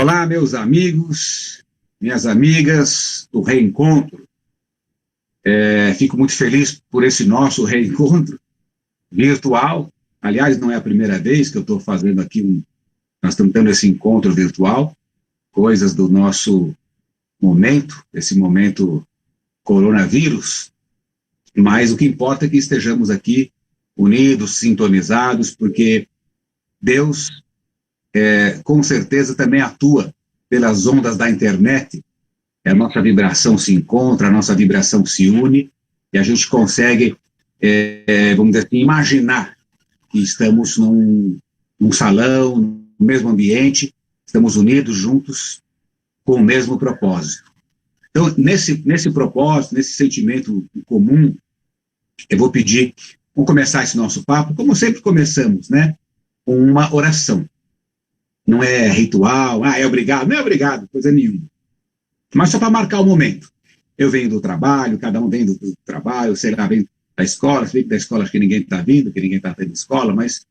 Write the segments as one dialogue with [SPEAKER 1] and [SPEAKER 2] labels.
[SPEAKER 1] Olá, meus amigos, minhas amigas do Reencontro. Fico muito feliz por esse nosso reencontro virtual. Aliás, não é a primeira vez que eu estou fazendo aqui nós estamos tendo esse encontro virtual, coisas do nosso momento, esse momento coronavírus, mas o que importa é que estejamos aqui unidos, sintonizados, porque Deus com certeza também atua pelas ondas da internet. A nossa vibração se encontra, a nossa vibração se une, e a gente consegue, vamos dizer assim, imaginar que estamos num salão, no mesmo ambiente, estamos unidos, juntos, com o mesmo propósito. Então, nesse propósito, nesse sentimento comum, eu vou pedir, vamos começar esse nosso papo, como sempre começamos, né? Com uma oração. Não é ritual, é obrigado, não é obrigado, coisa nenhuma. Mas só para marcar o momento. Eu venho do trabalho, cada um vem do trabalho, sei lá, vem da escola, se bem que da escola acho que ninguém está vindo, que ninguém está tendo escola, mas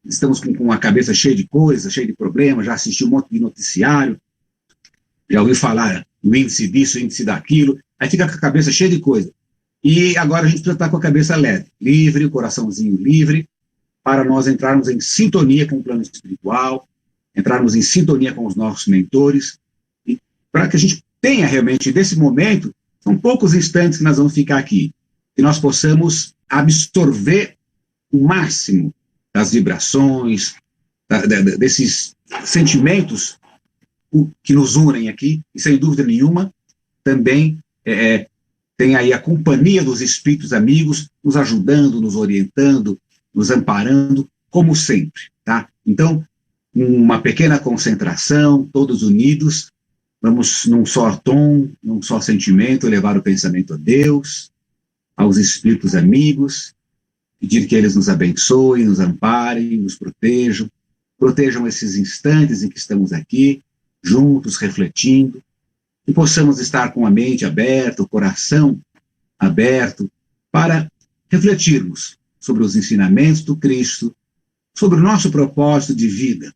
[SPEAKER 1] estamos com a cabeça cheia de coisas, cheia de problemas, já assisti um monte de noticiário, já ouvi falar o índice disso, o índice daquilo, aí fica com a cabeça cheia de coisa. E agora a gente precisa estar com a cabeça leve, livre, o coraçãozinho livre, para nós entrarmos em sintonia com o plano espiritual, entrarmos em sintonia com os nossos mentores, e para que a gente tenha realmente, desse momento, são poucos instantes que nós vamos ficar aqui, que nós possamos absorver o máximo das vibrações, desses sentimentos que nos unem aqui, e sem dúvida nenhuma, também tem aí a companhia dos espíritos amigos, nos ajudando, nos orientando, nos amparando, como sempre, tá? Então, uma pequena concentração, todos unidos, vamos num só tom, num só sentimento, levar o pensamento a Deus, aos espíritos amigos, pedir que eles nos abençoem, nos amparem, nos protejam esses instantes em que estamos aqui, juntos, refletindo, e possamos estar com a mente aberta, o coração aberto, para refletirmos sobre os ensinamentos do Cristo, sobre o nosso propósito de vida,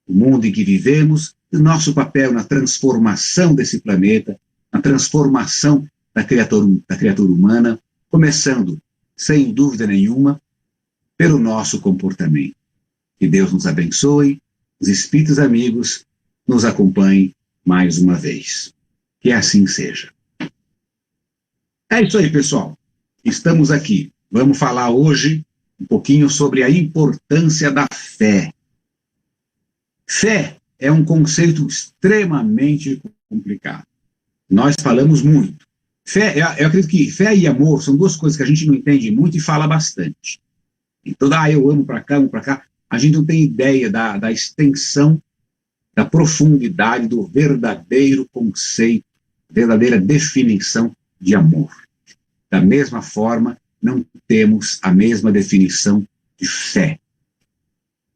[SPEAKER 1] o mundo em que vivemos, e o nosso papel na transformação desse planeta, na transformação da criatura humana, começando, sem dúvida nenhuma, pelo nosso comportamento. Que Deus nos abençoe, os espíritos amigos nos acompanhem mais uma vez. Que assim seja. É isso aí, pessoal. Estamos aqui. Vamos falar hoje um pouquinho sobre a importância da fé. Fé é um conceito extremamente complicado. Nós falamos muito. Fé, eu acredito que fé e amor são duas coisas que a gente não entende muito e fala bastante. Então, eu amo para cá, amo para cá. A gente não tem ideia da extensão, da profundidade, do verdadeiro conceito, verdadeira definição de amor. Da mesma forma, não temos a mesma definição de fé.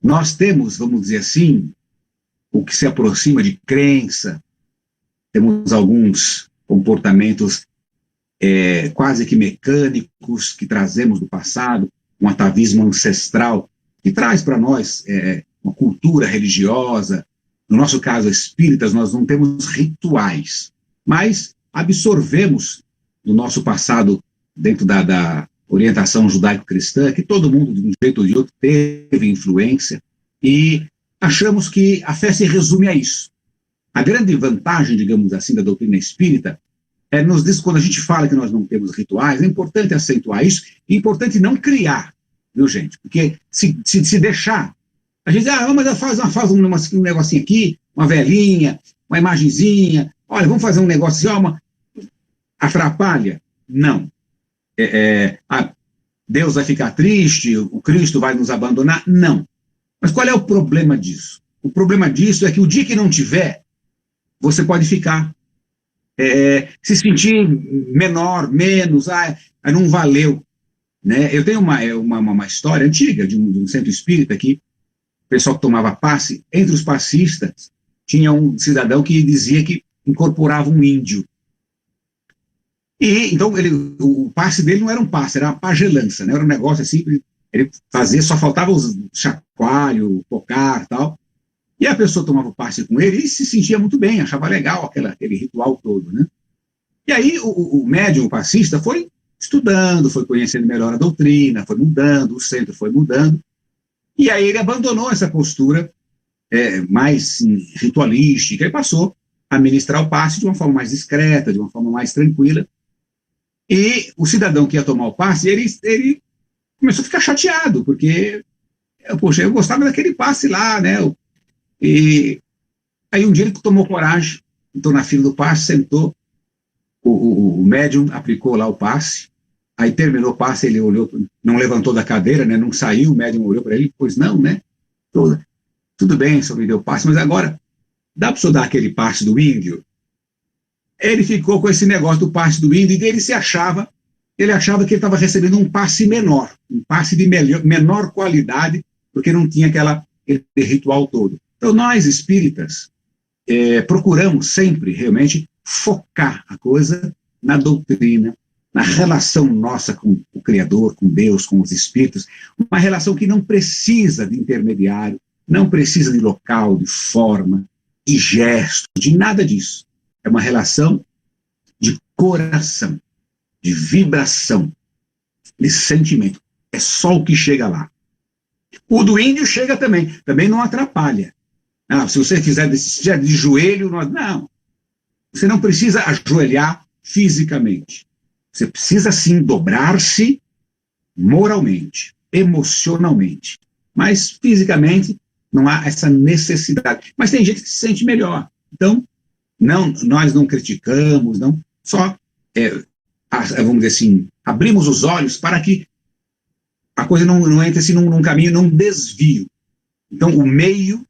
[SPEAKER 1] Nós temos, vamos dizer assim, o que se aproxima de crença, temos alguns comportamentos quase que mecânicos que trazemos do passado, um atavismo ancestral, que traz para nós uma cultura religiosa. No nosso caso, espíritas, nós não temos rituais, mas absorvemos do nosso passado, dentro da orientação judaico-cristã, que todo mundo, de um jeito ou de outro, teve influência, e achamos que a fé se resume a isso. A grande vantagem, digamos assim, da doutrina espírita quando a gente fala que nós não temos rituais, é importante acentuar isso, é importante não criar, viu, gente? Porque se deixar, a gente diz, mas faz um negocinho aqui, uma velhinha, uma imagenzinha, olha, vamos fazer um negócio assim, atrapalha? Não. Deus vai ficar triste, o Cristo vai nos abandonar? Não. Mas qual é o problema disso? O problema disso é que o dia que não tiver, você pode ficar, se sentir menor, menos, não valeu. Né? Eu tenho uma história antiga de um centro espírita aqui, o pessoal que tomava passe, entre os passistas, tinha um cidadão que dizia que incorporava um índio. E, então, o passe dele não era um passe, era uma pagelança, né? Era um negócio assim, ele fazia, só faltava os chacoalho, o cocar e tal. E a pessoa tomava o passe com ele e se sentia muito bem, achava legal aquele ritual todo, né? E aí o médium, o passista, foi estudando, foi conhecendo melhor a doutrina, foi mudando, o centro foi mudando, e aí ele abandonou essa postura mais ritualística e passou a ministrar o passe de uma forma mais discreta, de uma forma mais tranquila. E o cidadão que ia tomar o passe, ele começou a ficar chateado, porque, poxa, eu gostava daquele passe lá, né? E aí um dia ele tomou coragem, entrou na fila do passe, sentou, o médium aplicou lá o passe, aí terminou o passe, ele olhou, não levantou da cadeira, né? Não saiu, o médium olhou para ele, pois não, né? Tudo bem, o senhor me deu passe, mas agora dá para o senhor dar aquele passe do índio? Ele ficou com esse negócio do passe do índio e ele achava que ele estava recebendo um passe menor, um passe de menor qualidade, porque não tinha aquele ritual todo. Então, nós espíritas procuramos sempre realmente focar a coisa na doutrina, na relação nossa com o Criador, com Deus, com os espíritos, uma relação que não precisa de intermediário, não precisa de local, de forma, de gesto, de nada disso. É uma relação de coração, de vibração, de sentimento. É só o que chega lá. O do índio chega também não atrapalha. Não, se você fizer de joelho, não. Você não precisa ajoelhar fisicamente. Você precisa, sim, dobrar-se moralmente, emocionalmente. Mas, fisicamente, não há essa necessidade. Mas tem gente que se sente melhor. Então, nós não criticamos, não, só, vamos dizer assim, abrimos os olhos para que a coisa não entre assim num caminho, num desvio. Então, o meio,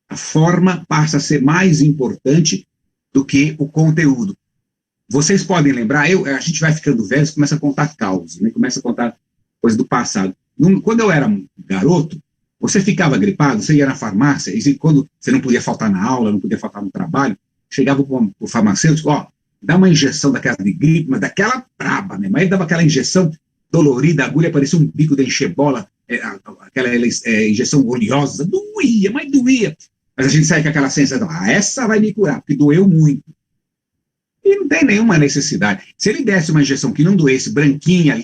[SPEAKER 1] a forma, passa a ser mais importante do que o conteúdo. Vocês podem lembrar, a gente vai ficando velho, começa a contar causos, né? Começa a contar coisas do passado. Quando eu era garoto, você ficava gripado, você ia na farmácia, e quando você não podia faltar na aula, não podia faltar no trabalho, chegava o farmacêutico, dá uma injeção daquela de gripe, mas daquela braba, né? Mas ele dava aquela injeção dolorida, a agulha parecia um bico de encher bola, aquela injeção oleosa, doía, mas doía. Mas a gente sai com aquela sensação, essa vai me curar, porque doeu muito. E não tem nenhuma necessidade. Se ele desse uma injeção que não doesse, branquinha,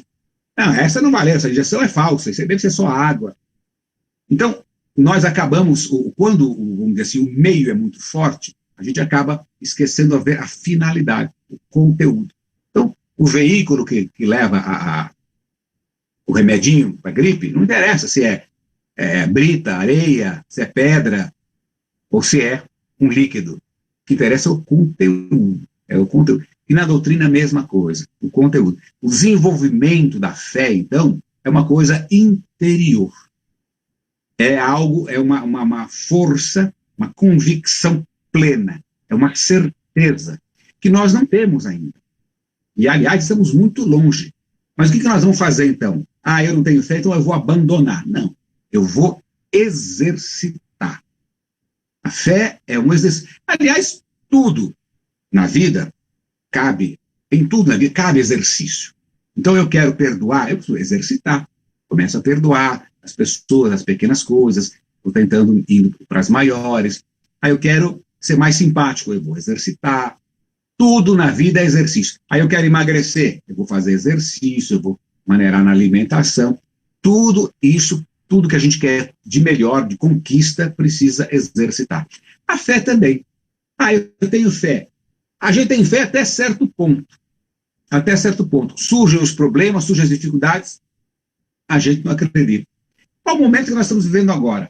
[SPEAKER 1] não, essa não valeu, essa injeção é falsa, isso deve ser só água. Então, nós acabamos, quando, vamos dizer assim, o meio é muito forte, a gente acaba esquecendo a finalidade, o conteúdo. Então, o veículo que leva o remedinho para gripe, não interessa se é brita, areia, se é pedra, ou se é um líquido. O que interessa é o conteúdo. E na doutrina a mesma coisa, o conteúdo. O desenvolvimento da fé, então, é uma coisa interior. É algo, é uma força, uma convicção plena, é uma certeza que nós não temos ainda. E, aliás, estamos muito longe. Mas o que nós vamos fazer, então? Eu não tenho fé, então eu vou abandonar. Não, eu vou exercitar. A fé é um exercício. Aliás, tudo na vida em tudo na vida cabe exercício. Então eu quero perdoar, eu preciso exercitar. Começo a perdoar as pessoas, as pequenas coisas, estou tentando ir para as maiores. Aí eu quero ser mais simpático, eu vou exercitar. Tudo na vida é exercício. Aí eu quero emagrecer, eu vou fazer exercício, eu vou maneirar na alimentação. Tudo isso, tudo que a gente quer de melhor, de conquista, precisa exercitar. A fé também. Eu tenho fé. A gente tem fé até certo ponto. Até certo ponto. Surgem os problemas, surgem as dificuldades, a gente não acredita. Qual o momento que nós estamos vivendo agora?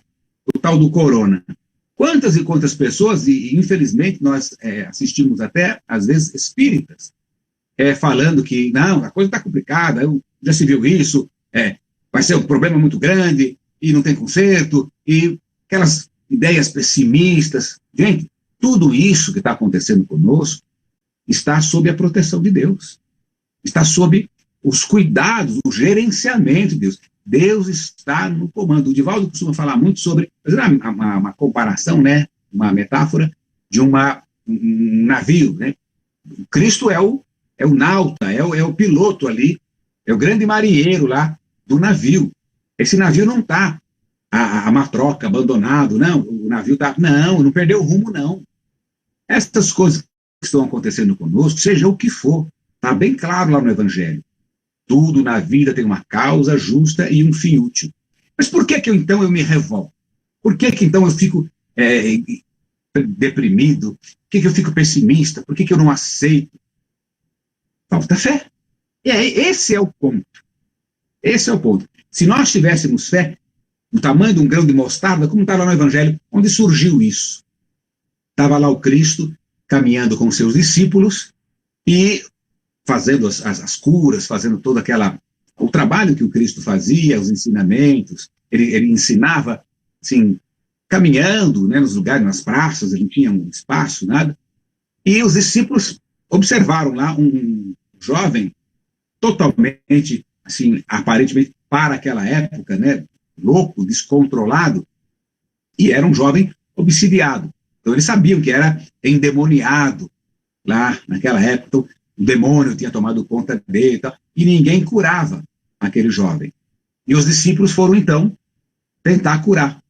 [SPEAKER 1] O tal do corona. Quantas e quantas pessoas, e infelizmente nós assistimos até, às vezes, espíritas, falando que, não, a coisa está complicada, já se viu isso, vai ser um problema muito grande, e não tem conserto, e aquelas ideias pessimistas. Gente, tudo isso que está acontecendo conosco está sob a proteção de Deus. Está sob os cuidados, o gerenciamento de Deus. Deus está no comando. O Divaldo costuma falar muito sobre uma comparação, né, uma metáfora de um navio. Né? O Cristo é o nauta, é o piloto ali, é o grande marinheiro lá do navio. Esse navio não está a matroca, abandonado, não, o navio está... Não perdeu o rumo, não. Essas coisas que estão acontecendo conosco, seja o que for, está bem claro lá no Evangelho. Tudo na vida tem uma causa justa e um fim útil. Mas por que então eu me revolto? Por que então eu fico deprimido? Por que eu fico pessimista? Por que eu não aceito? Falta fé. E aí, esse é o ponto. Esse é o ponto. Se nós tivéssemos fé, o tamanho de um grão de mostarda, como está lá no Evangelho, onde surgiu isso? Estava lá o Cristo caminhando com seus discípulos e fazendo as curas, fazendo todo o trabalho que o Cristo fazia, os ensinamentos. Ele ensinava, assim, caminhando, né, nos lugares, nas praças, ele não tinha um espaço, nada. E os discípulos observaram lá um jovem totalmente, assim, aparentemente, para aquela época, né, louco, descontrolado, e era um jovem obsidiado. Então eles sabiam que era endemoniado lá naquela época. Então, o demônio tinha tomado conta dele e tal, e ninguém curava aquele jovem. E os discípulos foram, então, tentar curar.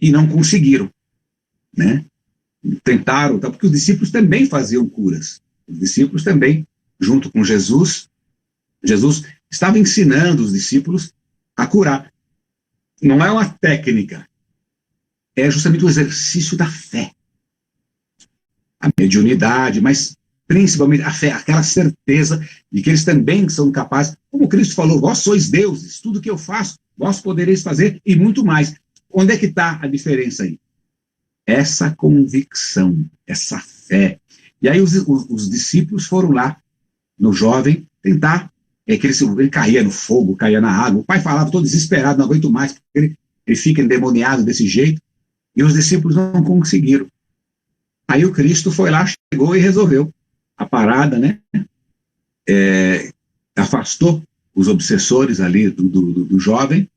[SPEAKER 1] E não conseguiram, né? Tentaram, porque os discípulos também faziam curas. Os discípulos também, junto com Jesus estava ensinando os discípulos a curar. Não é uma técnica, é justamente o exercício da fé. A mediunidade, mas principalmente a fé, aquela certeza de que eles também são capazes, como Cristo falou, vós sois deuses, tudo que eu faço, vós podereis fazer e muito mais. Onde é que está a diferença aí? Essa convicção, essa fé. E aí os discípulos foram lá, no jovem, tentar, que ele caía no fogo, caía na água. O pai falava todo desesperado, não aguento mais, porque ele fica endemoniado desse jeito, e os discípulos não conseguiram. Aí o Cristo foi lá, chegou e resolveu a parada, né? Afastou os obsessores ali do jovem,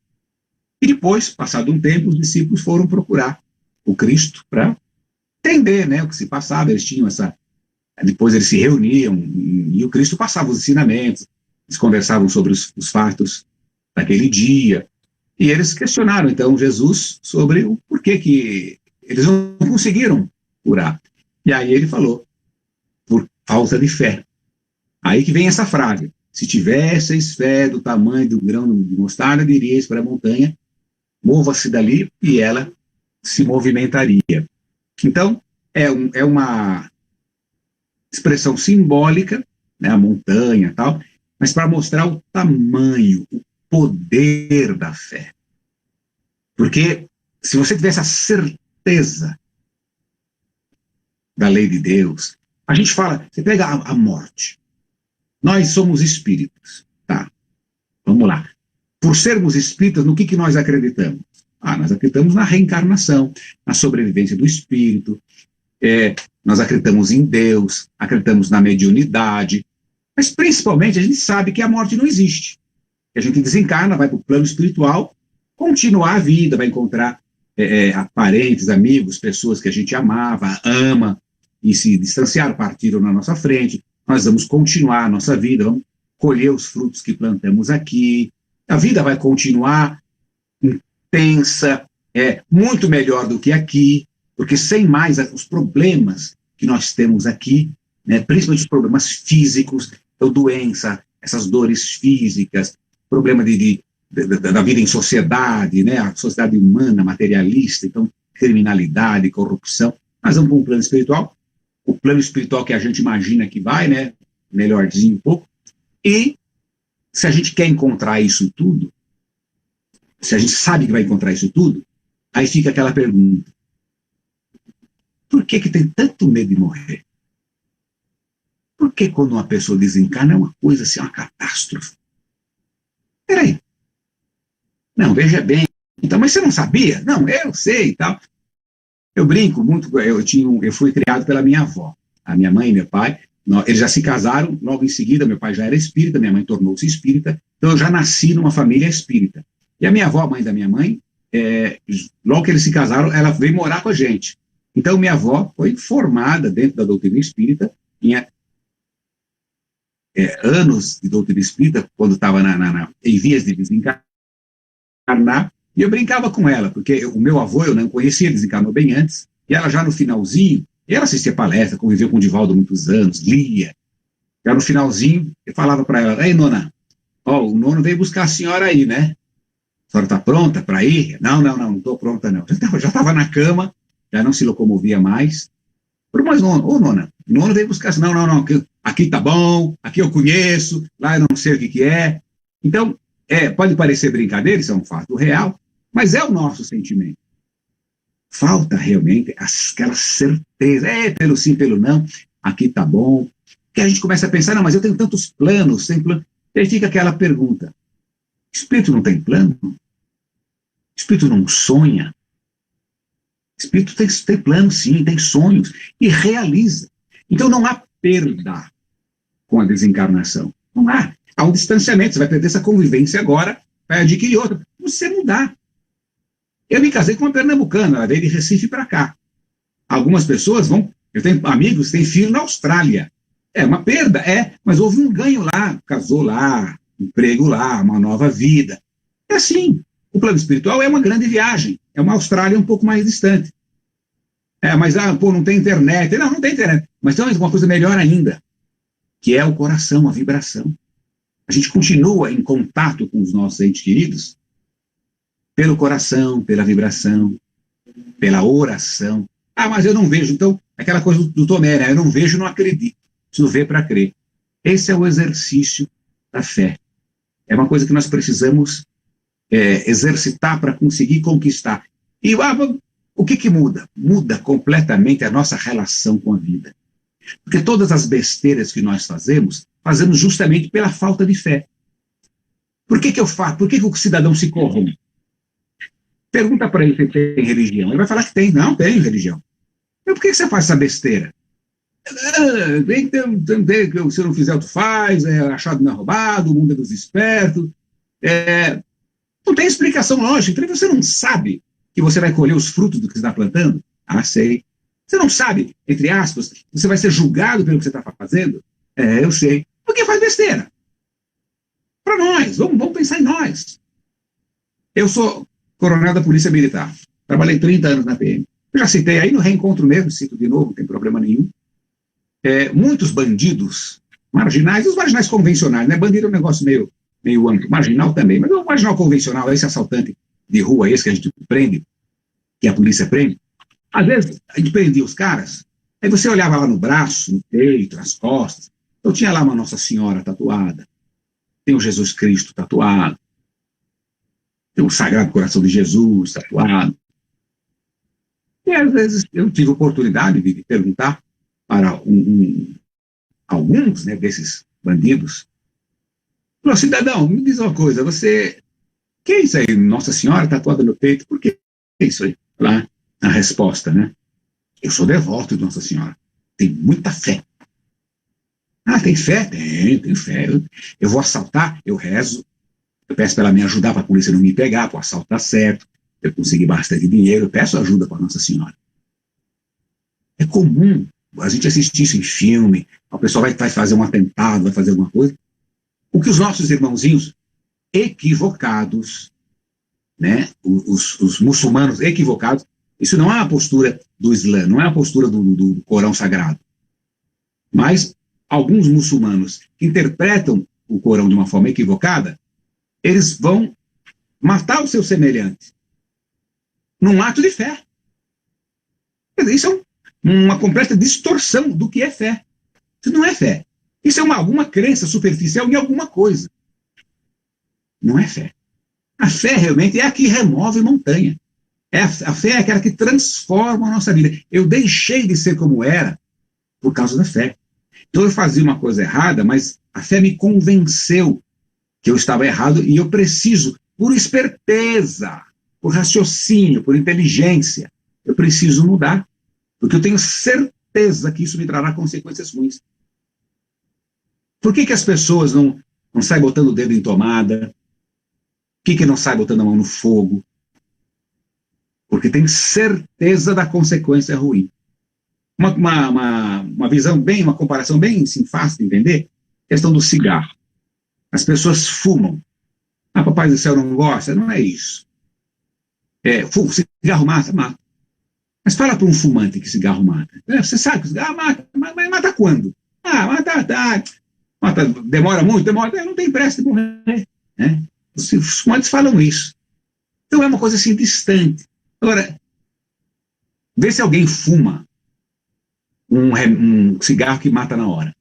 [SPEAKER 1] e depois, passado um tempo, os discípulos foram procurar o Cristo para entender, né, o que se passava. Eles tinham depois eles se reuniam e o Cristo passava os ensinamentos, eles conversavam sobre os fatos daquele dia, e eles questionaram então Jesus sobre o porquê que eles não conseguiram curar. E aí ele falou, por falta de fé. Aí que vem essa frase: se tivesseis fé do tamanho do grão de mostarda, diríeis para a montanha, mova-se dali, e ela se movimentaria. Então, é uma expressão simbólica, né, a montanha e tal, mas para mostrar o tamanho, o poder da fé. Porque se você tivesse a certeza da lei de Deus, a gente fala, você pega a morte. Nós somos espíritos, tá? Vamos lá. Por sermos espíritas, no que nós acreditamos? Nós acreditamos na reencarnação, na sobrevivência do espírito, nós acreditamos em Deus, acreditamos na mediunidade, mas principalmente a gente sabe que a morte não existe. A gente desencarna, vai para o plano espiritual, continuar a vida, vai encontrar parentes, amigos, pessoas que a gente amava, ama, e se distanciaram, partiram na nossa frente. Nós vamos continuar a nossa vida, vamos colher os frutos que plantamos aqui. A vida vai continuar intensa, muito melhor do que aqui, porque sem mais os problemas que nós temos aqui, né, principalmente os problemas físicos, então doença, essas dores físicas, problema da vida em sociedade, né, a sociedade humana, materialista, então criminalidade, corrupção. Nós vamos para um plano espiritual, o plano espiritual que a gente imagina que vai, né, melhorzinho um pouco, e se a gente quer encontrar isso tudo, se a gente sabe que vai encontrar isso tudo, aí fica aquela pergunta: por que tem tanto medo de morrer? Por que quando uma pessoa desencarna é uma coisa assim, uma catástrofe? Peraí. Não, veja bem. Então, mas você não sabia? Não, eu sei e tal. Eu brinco muito, eu fui criado pela minha avó. A minha mãe e meu pai, eles já se casaram, logo em seguida meu pai já era espírita, minha mãe tornou-se espírita, então eu já nasci numa família espírita. E a minha avó, a mãe da minha mãe, logo que eles se casaram, ela veio morar com a gente. Então minha avó foi formada dentro da doutrina espírita, tinha anos de doutrina espírita, quando estava em vias de desencarnar, E eu brincava com ela, porque o meu avô eu não conhecia, desencarnou bem antes, e ela já no finalzinho, e ela assistia palestra, conviveu com o Divaldo há muitos anos, lia. Já no finalzinho, eu falava para ela: ei, nona, ó, o nono veio buscar a senhora aí, né? A senhora está pronta para ir? Não, não, não, não estou pronta, não. Já estava na cama, já não se locomovia mais. Mas, ô, nona, o nono veio buscar. Não, não, não, aqui tá bom, aqui eu conheço, lá eu não sei o que é. Então, pode parecer brincadeira, isso é um fato real, mas é o nosso sentimento. Falta realmente aquela certeza, pelo sim, pelo não, aqui tá bom. Que a gente começa a pensar: não, mas eu tenho tantos planos, Aí fica aquela pergunta: espírito não tem plano? Espírito não sonha? Espírito tem plano, sim, tem sonhos, e realiza. Então não há perda com a desencarnação. Não há. Há um distanciamento, você vai perder essa convivência agora, vai adquirir outra. Você não dá. Eu me casei com uma pernambucana, ela veio de Recife para cá. Algumas pessoas eu tenho amigos que têm filho na Austrália. É uma perda, mas houve um ganho lá, casou lá, emprego lá, uma nova vida. É assim, o plano espiritual é uma grande viagem, é uma Austrália um pouco mais distante. Mas não tem internet. Não tem internet, mas tem uma coisa melhor ainda, que é o coração, a vibração. A gente continua em contato com os nossos entes queridos pelo coração, pela vibração, pela oração. Mas eu não vejo. Então, aquela coisa do Tomé, né? Eu não vejo, não acredito. Preciso ver para crer. Esse é o exercício da fé. É uma coisa que nós precisamos exercitar para conseguir conquistar. E o que muda? Muda completamente a nossa relação com a vida. Porque todas as besteiras que nós fazemos justamente pela falta de fé. Por que eu faço? Por que o cidadão se corrompe? Pergunta para ele se tem religião. Ele vai falar que tem. Não, tem religião. Mas por que você faz essa besteira? Se não fizer, tu faz, achado não é roubado, o mundo é dos espertos. Não tem explicação lógica. Então você não sabe que você vai colher os frutos do que você está plantando? Sei. Você não sabe, entre aspas, você vai ser julgado pelo que você está fazendo? Eu sei. Por que faz besteira? Para nós, vamos pensar em nós. Eu sou coronel da Polícia Militar. Trabalhei 30 anos na PM. Eu já citei aí no reencontro mesmo, cito de novo, não tem problema nenhum. Muitos bandidos marginais, os marginais convencionais, né? Bandido é um negócio meio amplo, marginal também, mas o marginal convencional, esse assaltante de rua, esse que a gente prende, que a polícia prende, às vezes a gente prendia os caras, aí você olhava lá no braço, no peito, nas costas, eu tinha lá uma Nossa Senhora tatuada, tem o Jesus Cristo tatuado, tem o Sagrado Coração de Jesus tatuado. E às vezes eu tive a oportunidade de perguntar para alguns, né, desses bandidos. Falou: cidadão, me diz uma coisa, que é isso aí, Nossa Senhora tatuada no peito? Por que é isso aí? Lá, a resposta, né? Eu sou devoto de Nossa Senhora. Tenho muita fé. Tem fé? Tenho fé. Eu vou assaltar, eu rezo. Eu peço para ela me ajudar, para a polícia não me pegar, para o assalto dar certo. Eu consegui bastante dinheiro, eu peço ajuda para Nossa Senhora. É comum a gente assistir isso em filme, a pessoa vai fazer um atentado, vai fazer alguma coisa. O que os nossos irmãozinhos equivocados, né, os muçulmanos equivocados, isso não é a postura do Islã, não é a postura do Corão Sagrado. Mas alguns muçulmanos que interpretam o Corão de uma forma equivocada, eles vão matar o seu semelhante num ato de fé. Isso é uma completa distorção do que é fé. Isso não é fé. Isso é alguma crença superficial em alguma coisa. Não é fé. A fé realmente é a que remove montanha. A fé é aquela que transforma a nossa vida. Eu deixei de ser como era por causa da fé. Então eu fazia uma coisa errada, mas a fé me convenceu que eu estava errado e eu preciso, por esperteza, por raciocínio, por inteligência, eu preciso mudar. Porque eu tenho certeza que isso me trará consequências ruins. Por que as pessoas não saem botando o dedo em tomada? Por que não saem botando a mão no fogo? Porque tem certeza da consequência ruim. Uma visão uma comparação bem assim, fácil de entender, questão do cigarro. As pessoas fumam. Papai do céu não gosta? Não é isso. Cigarro mata, mata. Mas fala para um fumante que cigarro mata. Você sabe que cigarro mata, mas mata quando? Mata, demora muito, demora, não tem pressa de morrer. Né? Os fumantes falam isso. Então é uma coisa assim distante. Agora, vê se alguém fuma um cigarro que mata na hora.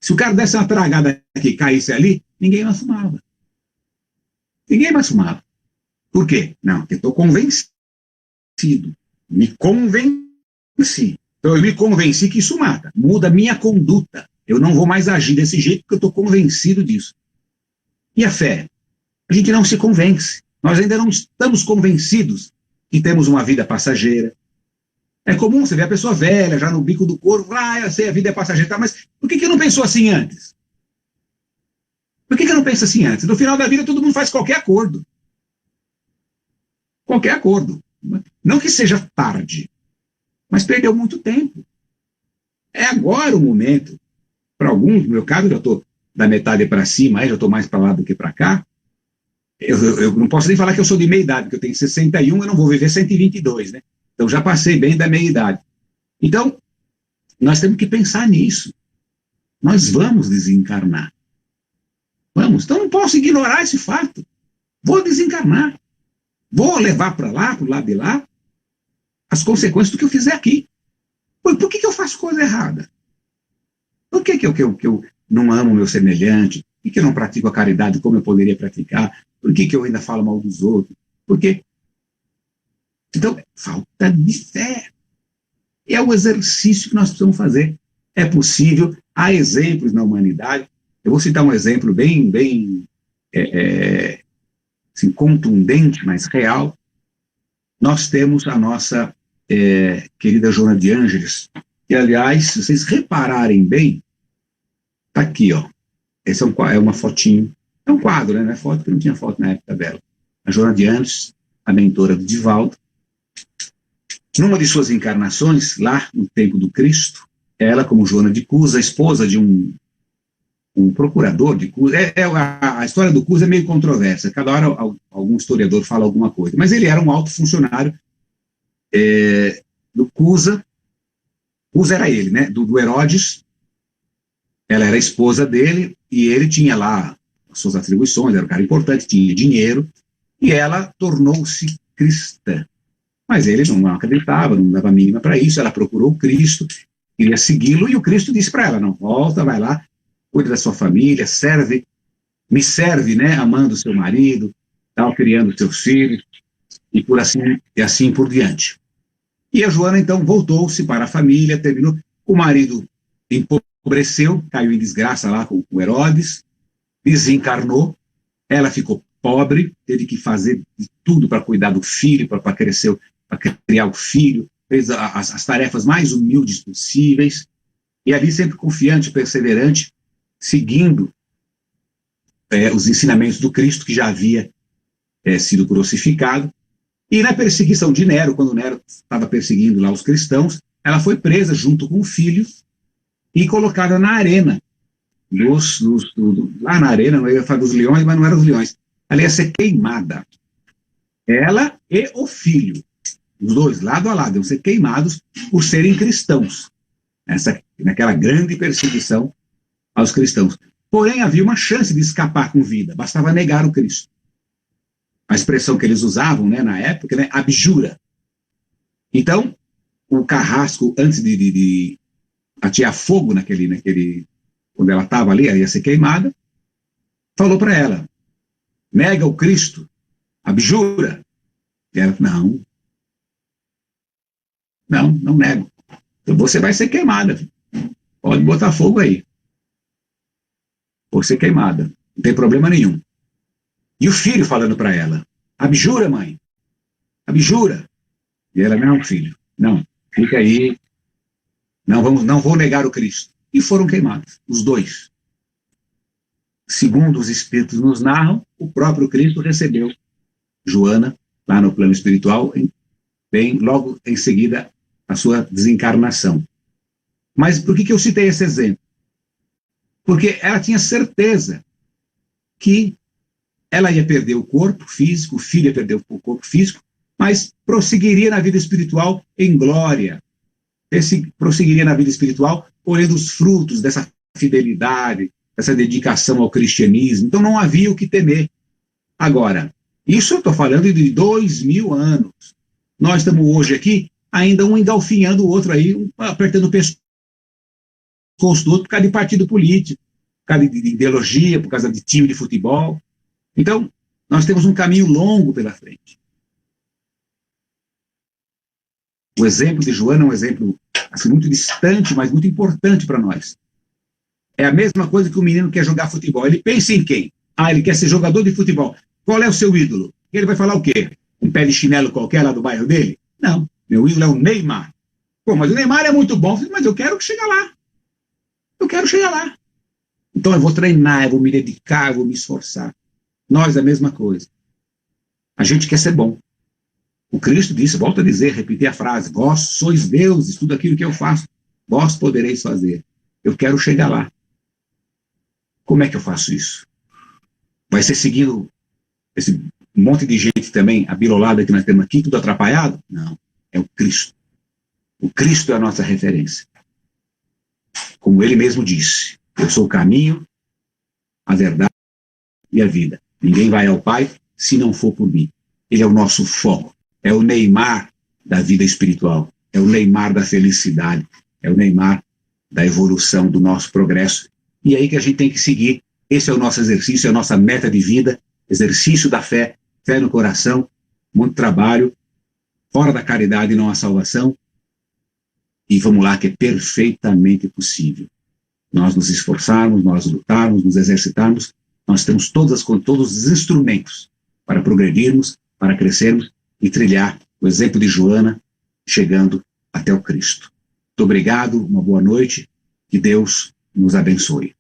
[SPEAKER 1] Se o cara desse uma tragada aqui e caísse ali, ninguém mais fumava. Ninguém mais fumava. Por quê? Não, porque eu estou convencido. Me convenci. Então eu me convenci que isso mata. Muda a minha conduta. Eu não vou mais agir desse jeito porque eu estou convencido disso. E a fé? A gente não se convence. Nós ainda não estamos convencidos que temos uma vida passageira. É comum você ver a pessoa velha, já no bico do corvo, eu sei, a vida é passageira, mas por que não pensou assim antes? Por que não pensa assim antes? No final da vida todo mundo faz qualquer acordo. Qualquer acordo. Não que seja tarde, mas perdeu muito tempo. É agora o momento. Para alguns, no meu caso, eu já estou da metade para cima, já estou mais para lá do que para cá. Eu não posso nem falar que eu sou de meia idade, porque eu tenho 61, eu não vou viver 122, né? Então já passei bem da meia idade. Então, nós temos que pensar nisso. Nós vamos desencarnar. Vamos. Então não posso ignorar esse fato. Vou desencarnar. Vou levar para lá, para o lado de lá, as consequências do que eu fizer aqui. Por que eu faço coisa errada? Por que eu não amo o meu semelhante? Por que eu não pratico a caridade como eu poderia praticar? Por que eu ainda falo mal dos outros? Por quê? Então, falta de fé. É o exercício que nós precisamos fazer. É possível, há exemplos na humanidade. Eu vou citar um exemplo bem assim, contundente, mas real. Nós temos a nossa querida Joana de Ângeles, que, aliás, se vocês repararem bem, está aqui, ó. Esse é uma fotinho. É um quadro, né? Não é foto, porque não tinha foto na época dela. A Joana de Ângeles, a mentora do Divaldo. Numa de suas encarnações, lá no tempo do Cristo, ela, como Joana de Cusa, esposa de um procurador de Cusa, a história do Cusa é meio controversa, cada hora algum historiador fala alguma coisa, mas ele era um alto funcionário do Cusa. Cusa era ele, né, do Herodes. Ela era a esposa dele, e ele tinha lá as suas atribuições, era um cara importante, tinha dinheiro, e ela tornou-se cristã. Mas ele não acreditava, não dava mínima para isso. Ela procurou o Cristo, queria segui-lo, e o Cristo disse para ela: não, volta, vai lá, cuida da sua família, me serve, né, amando o seu marido, tal, criando seus filhos, e assim por diante. E a Joana, então, voltou-se para a família, terminou. O marido empobreceu, caiu em desgraça lá com o Herodes, desencarnou, ela ficou pobre, teve que fazer de tudo para cuidar do filho, para crescer, para criar o filho, fez as tarefas mais humildes possíveis, e ali sempre confiante, perseverante, seguindo os ensinamentos do Cristo, que já havia sido crucificado. E na perseguição de Nero, quando Nero estava perseguindo lá os cristãos, ela foi presa junto com o filho e colocada na arena, lá na arena, não ia falar dos leões, mas não eram os leões, ela ia ser queimada. Ela e o filho, os dois, lado a lado, iam ser queimados por serem cristãos, naquela grande perseguição aos cristãos. Porém, havia uma chance de escapar com vida, bastava negar o Cristo. A expressão que eles usavam, né, na época, né, abjura. Então, o carrasco, antes de atear fogo quando ela estava ali, ela ia ser queimada, falou para ela: nega o Cristo, abjura. E ela: não nego. Então você vai ser queimada. Pode botar fogo aí. Vou ser queimada. Não tem problema nenhum. E o filho falando para ela: abjura, mãe. Abjura. E ela: não, filho, não. Fica aí. Não vou negar o Cristo. E foram queimados, os dois. Segundo os espíritos nos narram, o próprio Cristo recebeu Joana, lá no plano espiritual, logo em seguida a sua desencarnação. Mas por que eu citei esse exemplo? Porque ela tinha certeza que ela ia perder o corpo físico, o filho ia perder o corpo físico, mas prosseguiria na vida espiritual em glória. Prosseguiria na vida espiritual colhendo os frutos dessa fidelidade, dessa dedicação ao cristianismo. Então não havia o que temer. Agora, isso eu estou falando de 2000 anos. Nós estamos hoje aqui, ainda um engalfinhando o outro aí, um apertando o pescoço do outro por causa de partido político, por causa de ideologia, por causa de time de futebol. Então, nós temos um caminho longo pela frente. O exemplo de Joana é um exemplo assim, muito distante, mas muito importante para nós. É a mesma coisa que o menino quer jogar futebol. Ele pensa em quem? Ele quer ser jogador de futebol. Qual é o seu ídolo? Ele vai falar o quê? Um pé de chinelo qualquer lá do bairro dele? Não, meu ídolo é o Neymar. Pô, mas o Neymar é muito bom, mas eu quero chegar lá. Eu quero chegar lá. Então eu vou treinar, eu vou me dedicar, eu vou me esforçar. Nós, a mesma coisa. A gente quer ser bom. O Cristo disse, volta a dizer, repetir a frase, vós sois deuses, tudo aquilo que eu faço, vós podereis fazer. Eu quero chegar lá. Como é que eu faço isso? Vai ser seguindo esse monte de gente também, abilolada que nós temos aqui, tudo atrapalhado? Não, é o Cristo. O Cristo é a nossa referência. Como ele mesmo disse, eu sou o caminho, a verdade e a vida. Ninguém vai ao Pai se não for por mim. Ele é o nosso foco. É o Neymar da vida espiritual. É o Neymar da felicidade. É o Neymar da evolução, do nosso progresso. E é aí que a gente tem que seguir. Esse é o nosso exercício, é a nossa meta de vida. Exercício da fé, fé no coração, muito trabalho, fora da caridade não há salvação. E vamos lá, que é perfeitamente possível. Nós nos esforçarmos, nós lutarmos, nos exercitarmos, nós temos todos os instrumentos para progredirmos, para crescermos e trilhar o exemplo de Joana, chegando até o Cristo. Muito obrigado, uma boa noite, que Deus nos abençoe.